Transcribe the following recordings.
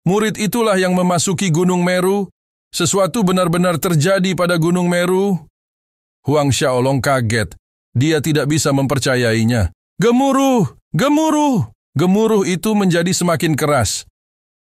Murid itulah yang memasuki Gunung Meru. Sesuatu benar-benar terjadi pada Gunung Meru. Huang Xiaolong kaget. Dia tidak bisa mempercayainya. Gemuruh! Gemuruh! Gemuruh itu menjadi semakin keras.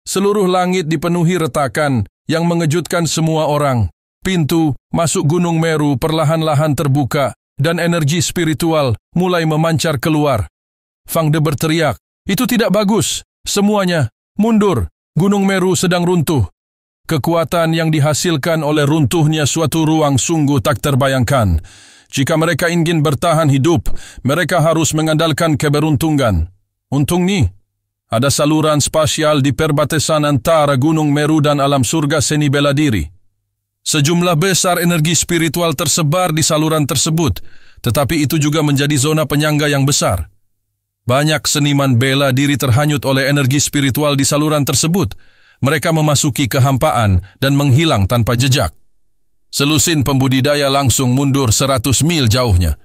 Seluruh langit dipenuhi retakan yang mengejutkan semua orang. Pintu masuk Gunung Meru perlahan-lahan terbuka dan energi spiritual mulai memancar keluar. Fang De berteriak, "Itu tidak bagus! Semuanya, mundur! Gunung Meru sedang runtuh." Kekuatan yang dihasilkan oleh runtuhnya suatu ruang sungguh tak terbayangkan. Jika mereka ingin bertahan hidup, mereka harus mengandalkan keberuntungan. Untung nih, ada saluran spasial di perbatasan antara Gunung Meru dan alam surga seni bela diri. Sejumlah besar energi spiritual tersebar di saluran tersebut, tetapi itu juga menjadi zona penyangga yang besar. Banyak seniman bela diri terhanyut oleh energi spiritual di saluran tersebut. Mereka memasuki kehampaan dan menghilang tanpa jejak. Selusin pembudidaya langsung mundur 100 mil jauhnya.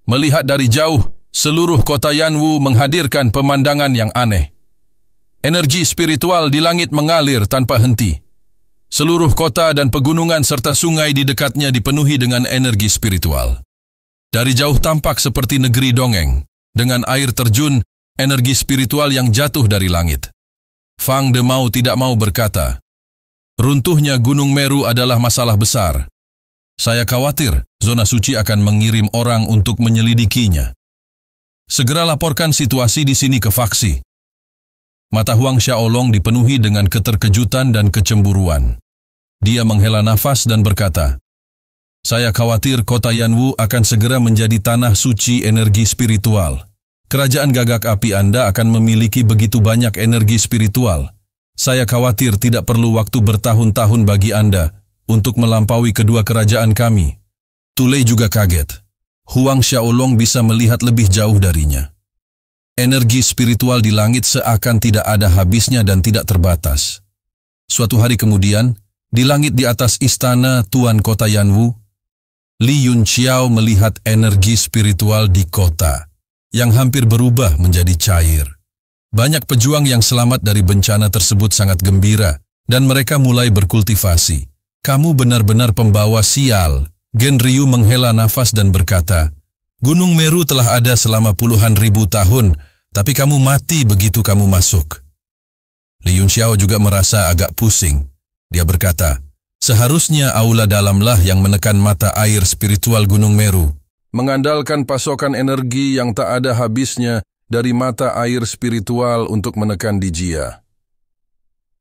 Melihat dari jauh, seluruh kota Yanwu menghadirkan pemandangan yang aneh. Energi spiritual di langit mengalir tanpa henti. Seluruh kota dan pegunungan serta sungai di dekatnya dipenuhi dengan energi spiritual. Dari jauh tampak seperti negeri dongeng, dengan air terjun, energi spiritual yang jatuh dari langit. Fang De mau tidak mau berkata, "Runtuhnya Gunung Meru adalah masalah besar. Saya khawatir zona suci akan mengirim orang untuk menyelidikinya. Segera laporkan situasi di sini ke faksi." Mata Huang Xiaolong dipenuhi dengan keterkejutan dan kecemburuan. Dia menghela nafas dan berkata, "Saya khawatir kota Yanwu akan segera menjadi tanah suci energi spiritual. Kerajaan gagak api Anda akan memiliki begitu banyak energi spiritual. Saya khawatir tidak perlu waktu bertahun-tahun bagi Anda untuk melampaui kedua kerajaan kami." Tulei juga kaget. Huang Xiaolong bisa melihat lebih jauh darinya. Energi spiritual di langit seakan tidak ada habisnya dan tidak terbatas. Suatu hari kemudian, di langit di atas istana Tuan Kota Yanwu, Li Yunqiao melihat energi spiritual di kota yang hampir berubah menjadi cair. Banyak pejuang yang selamat dari bencana tersebut sangat gembira dan mereka mulai berkultivasi. "Kamu benar-benar pembawa sial." Gen Ryu menghela nafas dan berkata, "Gunung Meru telah ada selama puluhan ribu tahun, tapi kamu mati begitu kamu masuk." Li Yunqiao juga merasa agak pusing. Dia berkata, "Seharusnya aula dalamlah yang menekan mata air spiritual Gunung Meru." Mengandalkan pasokan energi yang tak ada habisnya dari mata air spiritual untuk menekan Dijia.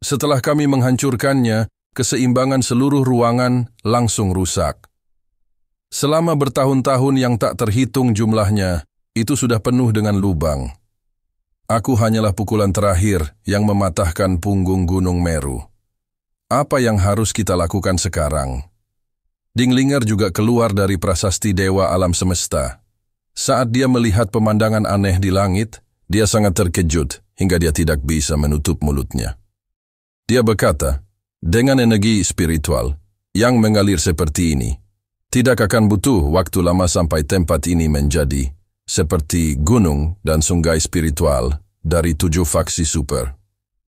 Setelah kami menghancurkannya, keseimbangan seluruh ruangan langsung rusak. Selama bertahun-tahun yang tak terhitung jumlahnya, itu sudah penuh dengan lubang. Aku hanyalah pukulan terakhir yang mematahkan punggung Gunung Meru. Apa yang harus kita lakukan sekarang? Dinglinger juga keluar dari prasasti Dewa Alam Semesta. Saat dia melihat pemandangan aneh di langit, dia sangat terkejut hingga dia tidak bisa menutup mulutnya. Dia berkata, "Dengan energi spiritual yang mengalir seperti ini, tidak akan butuh waktu lama sampai tempat ini menjadi seperti gunung dan sungai spiritual dari 7 faksi super.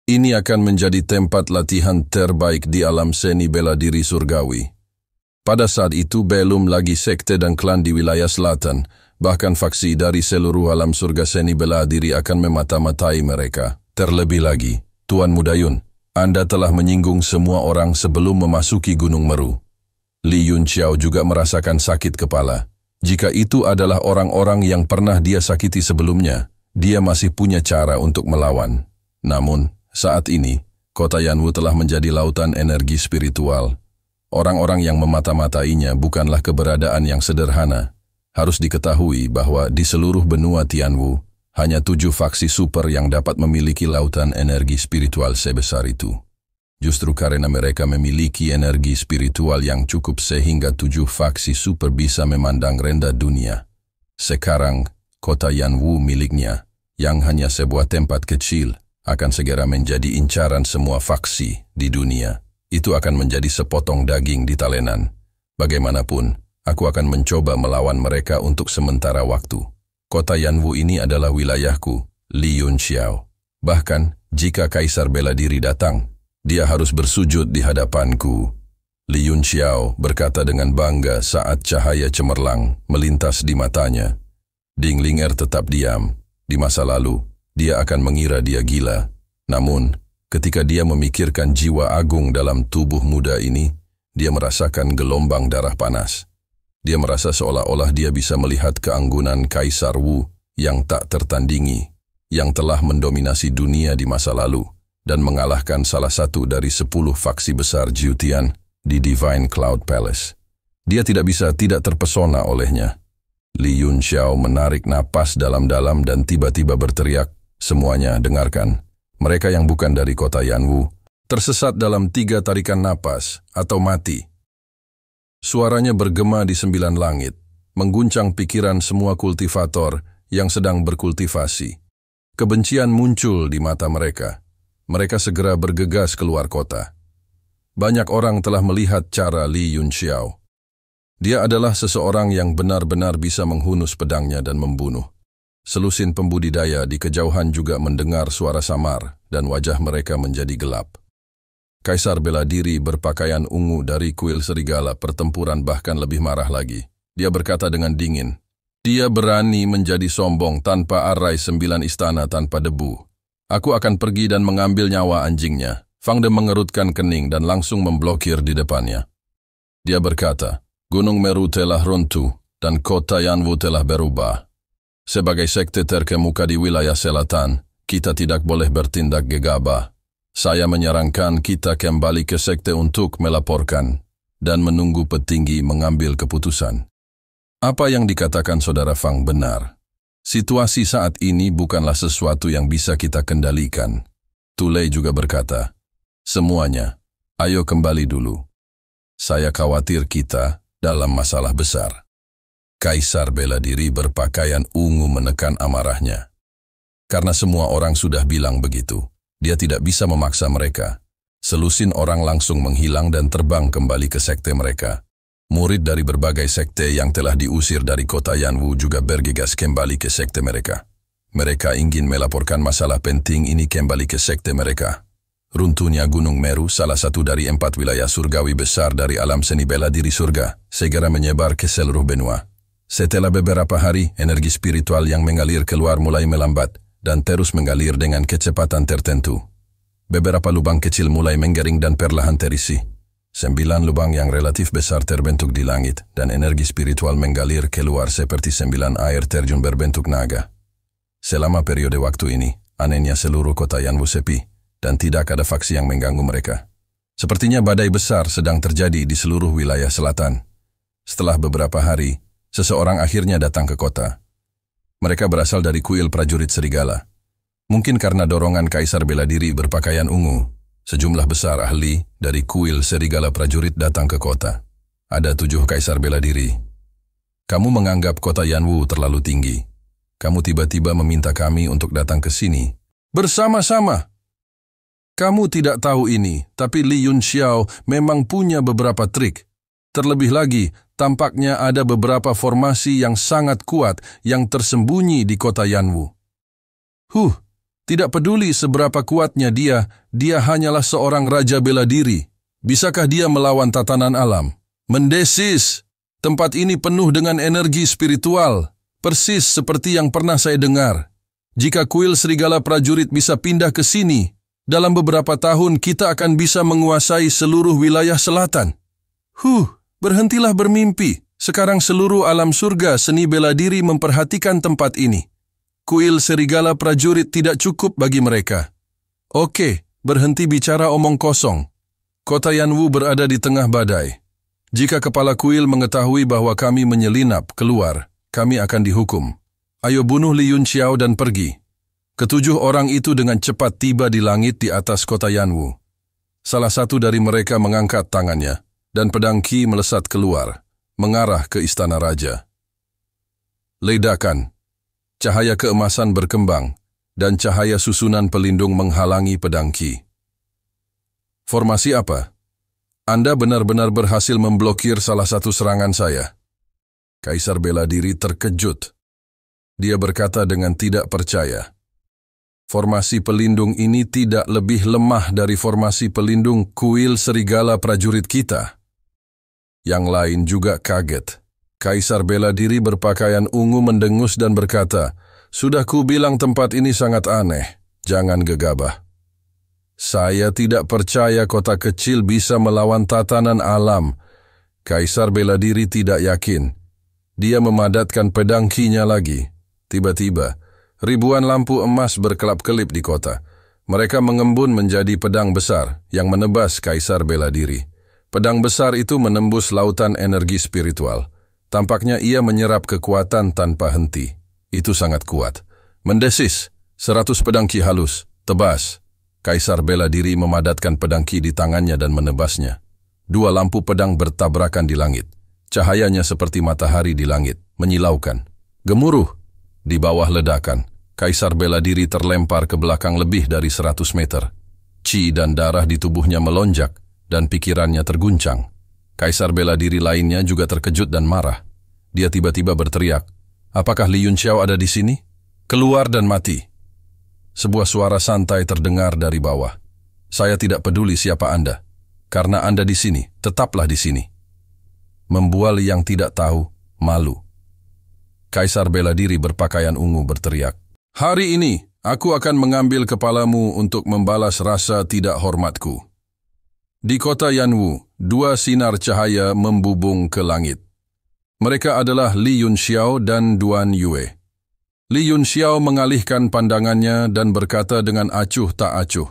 Ini akan menjadi tempat latihan terbaik di alam seni bela diri surgawi. Pada saat itu belum lagi sekte dan klan di wilayah selatan, bahkan faksi dari seluruh alam surga seni bela diri akan memata-matai mereka. Terlebih lagi, Tuan Mudayun, Anda telah menyinggung semua orang sebelum memasuki Gunung Meru." Li Yunqiao juga merasakan sakit kepala. Jika itu adalah orang-orang yang pernah dia sakiti sebelumnya, dia masih punya cara untuk melawan. Namun, saat ini, kota Yanwu telah menjadi lautan energi spiritual. Orang-orang yang memata-matainya bukanlah keberadaan yang sederhana. Harus diketahui bahwa di seluruh benua Tianwu, hanya 7 faksi super yang dapat memiliki lautan energi spiritual sebesar itu. Justru karena mereka memiliki energi spiritual yang cukup sehingga 7 faksi super bisa memandang rendah dunia. Sekarang, kota Yanwu miliknya, yang hanya sebuah tempat kecil, akan segera menjadi incaran semua faksi di dunia. Itu akan menjadi sepotong daging di talenan. Bagaimanapun, aku akan mencoba melawan mereka untuk sementara waktu. Kota Yanwu ini adalah wilayahku, Li Yunqiao. Bahkan, Jika Kaisar bela diri datang, dia harus bersujud di hadapanku. Li Yunxiao berkata dengan bangga saat cahaya cemerlang melintas di matanya. Ding Linger tetap diam. Di masa lalu, dia akan mengira dia gila. Namun, ketika dia memikirkan jiwa agung dalam tubuh muda ini, dia merasakan gelombang darah panas. Dia merasa seolah-olah dia bisa melihat keanggunan Kaisar Wu yang tak tertandingi, yang telah mendominasi dunia di masa lalu dan mengalahkan salah satu dari 10 faksi besar Jiutian di Divine Cloud Palace. Dia tidak bisa tidak terpesona olehnya. Li Yunxiao menarik napas dalam-dalam dan tiba-tiba berteriak, "Semuanya dengarkan. Mereka yang bukan dari kota Yanwu tersesat dalam 3 tarikan napas atau mati." Suaranya bergema di 9 langit, mengguncang pikiran semua kultivator yang sedang berkultivasi. Kebencian muncul di mata mereka. Mereka segera bergegas keluar kota. Banyak orang telah melihat cara Li Yunxiao. Dia adalah seseorang yang benar-benar bisa menghunus pedangnya dan membunuh. Selusin pembudidaya di kejauhan juga mendengar suara samar dan wajah mereka menjadi gelap. Kaisar bela diri berpakaian ungu dari kuil serigala pertempuran bahkan lebih marah lagi. Dia berkata dengan dingin, "Dia berani menjadi sombong tanpa arai 9 istana tanpa debu. Aku akan pergi dan mengambil nyawa anjingnya." Fang De mengerutkan kening dan langsung memblokir di depannya. Dia berkata, "Gunung Meru telah runtuh dan kota Yanwu telah berubah. Sebagai sekte terkemuka di wilayah selatan, kita tidak boleh bertindak gegabah. Saya menyarankan kita kembali ke sekte untuk melaporkan dan menunggu petinggi mengambil keputusan." Apa yang dikatakan Saudara Fang benar. Situasi saat ini bukanlah sesuatu yang bisa kita kendalikan. Tulei juga berkata, "Semuanya, ayo kembali dulu. Saya khawatir kita dalam masalah besar." Kaisar bela diri berpakaian ungu menekan amarahnya. Karena semua orang sudah bilang begitu, dia tidak bisa memaksa mereka. Selusin orang langsung menghilang dan terbang kembali ke sekte mereka. Murid dari berbagai sekte yang telah diusir dari kota Yanwu juga bergegas kembali ke sekte mereka. Mereka ingin melaporkan masalah penting ini kembali ke sekte mereka. Runtuhnya Gunung Meru, salah satu dari 4 wilayah surgawi besar dari alam seni bela diri surga, segera menyebar ke seluruh benua. Setelah beberapa hari, energi spiritual yang mengalir keluar mulai melambat dan terus mengalir dengan kecepatan tertentu. Beberapa lubang kecil mulai menggering dan perlahan terisi. 9 lubang yang relatif besar terbentuk di langit dan energi spiritual mengalir keluar seperti 9 air terjun berbentuk naga. Selama periode waktu ini, anehnya seluruh kota Yanwu sepi dan tidak ada faksi yang mengganggu mereka. Sepertinya badai besar sedang terjadi di seluruh wilayah selatan. Setelah beberapa hari, seseorang akhirnya datang ke kota. Mereka berasal dari kuil prajurit serigala. Mungkin karena dorongan Kaisar bela diri berpakaian ungu, sejumlah besar ahli dari kuil serigala prajurit datang ke kota. Ada 7 Kaisar bela diri. "Kamu menganggap kota Yanwu terlalu tinggi. Kamu tiba-tiba meminta kami untuk datang ke sini bersama-sama. Kamu tidak tahu ini, tapi Li Yunxiao memang punya beberapa trik. Terlebih lagi, tampaknya ada beberapa formasi yang sangat kuat yang tersembunyi di kota Yanwu. Tidak peduli seberapa kuatnya dia hanyalah seorang raja bela diri. Bisakah dia melawan tatanan alam? Mendesis! Tempat ini penuh dengan energi spiritual, persis seperti yang pernah saya dengar. Jika kuil serigala prajurit bisa pindah ke sini, dalam beberapa tahun kita akan bisa menguasai seluruh wilayah selatan. Berhentilah bermimpi. Sekarang seluruh alam surga seni bela diri memperhatikan tempat ini. Kuil serigala prajurit tidak cukup bagi mereka. Oke, berhenti bicara omong kosong. Kota Yanwu berada di tengah badai. Jika kepala kuil mengetahui bahwa kami menyelinap keluar, kami akan dihukum. Ayo bunuh Li Yunxiao dan pergi." Ketujuh orang itu dengan cepat tiba di langit di atas kota Yanwu. Salah satu dari mereka mengangkat tangannya, dan pedang Qi melesat keluar, mengarah ke istana raja. Ledakan, cahaya keemasan berkembang, dan cahaya susunan pelindung menghalangi pedang Qi. Formasi apa? Anda benar-benar berhasil memblokir salah satu serangan saya. Kaisar bela diri terkejut. Dia berkata dengan tidak percaya, Formasi pelindung ini tidak lebih lemah dari formasi pelindung kuil serigala prajurit kita. Yang lain juga kaget. Kaisar bela diri berpakaian ungu mendengus dan berkata, "Sudah kubilang tempat ini sangat aneh, jangan gegabah. Saya tidak percaya kota kecil bisa melawan tatanan alam." Kaisar bela diri tidak yakin. Dia memadatkan pedang kinya lagi. Tiba-tiba, ribuan lampu emas berkelap-kelip di kota. Mereka mengembun menjadi pedang besar yang menebas Kaisar bela diri. Pedang besar itu menembus lautan energi spiritual. Tampaknya ia menyerap kekuatan tanpa henti. Itu sangat kuat. Mendesis, 100 pedang ki halus, tebas. Kaisar bela diri memadatkan pedang ki di tangannya dan menebasnya. 2 lampu pedang bertabrakan di langit. Cahayanya seperti matahari di langit, menyilaukan. Gemuruh. Di bawah ledakan, Kaisar bela diri terlempar ke belakang lebih dari 100 meter. Qi dan darah di tubuhnya melonjak dan pikirannya terguncang. Kaisar bela diri lainnya juga terkejut dan marah. Dia tiba-tiba berteriak, "Apakah Li Yunxiao ada di sini? Keluar dan mati." Sebuah suara santai terdengar dari bawah. "Saya tidak peduli siapa Anda. Karena Anda di sini, tetaplah di sini." Membual yang tidak tahu, malu. Kaisar bela diri berpakaian ungu berteriak, "Hari ini, aku akan mengambil kepalamu untuk membalas rasa tidak hormatku." Di kota Yanwu, 2 sinar cahaya membubung ke langit. Mereka adalah Li Yunxiao dan Duan Yue. Li Yunxiao mengalihkan pandangannya dan berkata dengan acuh tak acuh,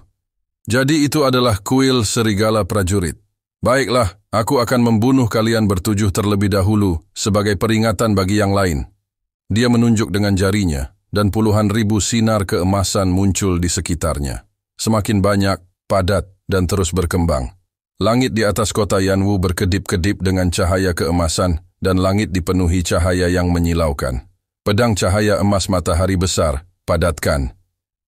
"Jadi itu adalah kuil serigala prajurit. Baiklah, aku akan membunuh kalian bertujuh terlebih dahulu sebagai peringatan bagi yang lain." Dia menunjuk dengan jarinya, dan puluhan ribu sinar keemasan muncul di sekitarnya. Semakin banyak, padat, dan terus berkembang. Langit di atas kota Yanwu berkedip-kedip dengan cahaya keemasan, dan langit dipenuhi cahaya yang menyilaukan. Pedang cahaya emas matahari besar, padatkan.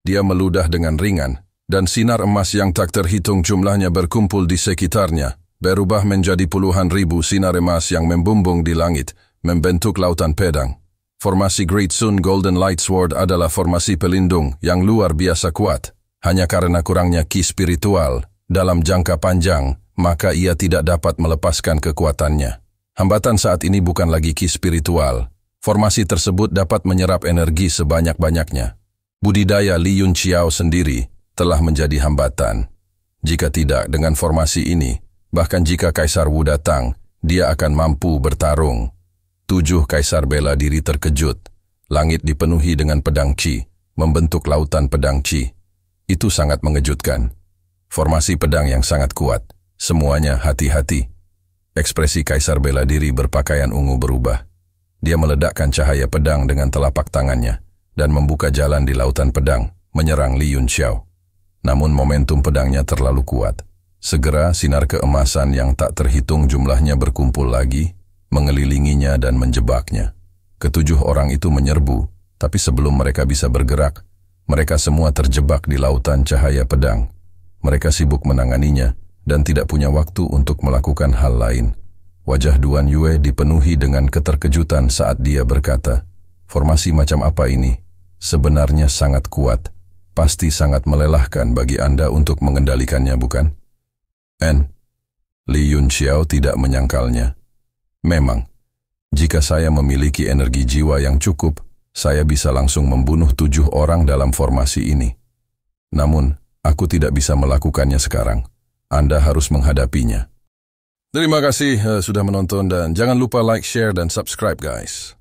Dia meludah dengan ringan, dan sinar emas yang tak terhitung jumlahnya berkumpul di sekitarnya, berubah menjadi puluhan ribu sinar emas yang membumbung di langit, membentuk lautan pedang. Formasi Great Sun Golden Light Sword adalah formasi pelindung yang luar biasa kuat. Hanya karena kurangnya ki spiritual dalam jangka panjang, maka ia tidak dapat melepaskan kekuatannya. Hambatan saat ini bukan lagi ki spiritual. Formasi tersebut dapat menyerap energi sebanyak-banyaknya. Budidaya Li Yunxiao sendiri telah menjadi hambatan. Jika tidak dengan formasi ini, bahkan jika Kaisar Wu datang, dia akan mampu bertarung. 7 kaisar bela diri terkejut. Langit dipenuhi dengan pedang Qi, membentuk lautan pedang Qi. Itu sangat mengejutkan. Formasi pedang yang sangat kuat. Semuanya hati-hati. Ekspresi kaisar bela diri berpakaian ungu berubah. Dia meledakkan cahaya pedang dengan telapak tangannya dan membuka jalan di lautan pedang, menyerang Li Yunxiao. Namun momentum pedangnya terlalu kuat. Segera sinar keemasan yang tak terhitung jumlahnya berkumpul lagi, mengelilinginya dan menjebaknya. Ketujuh orang itu menyerbu, tapi sebelum mereka bisa bergerak, mereka semua terjebak di lautan cahaya pedang. Mereka sibuk menanganinya dan tidak punya waktu untuk melakukan hal lain. Wajah Duan Yue dipenuhi dengan keterkejutan saat dia berkata, "Formasi macam apa ini? Sebenarnya sangat kuat. Pasti sangat melelahkan bagi Anda untuk mengendalikannya, bukan?" Li Yunxiao tidak menyangkalnya. "Memang, jika saya memiliki energi jiwa yang cukup, saya bisa langsung membunuh 7 orang dalam formasi ini. Namun, aku tidak bisa melakukannya sekarang. Anda harus menghadapinya." Terima kasih sudah menonton dan jangan lupa like, share, dan subscribe guys.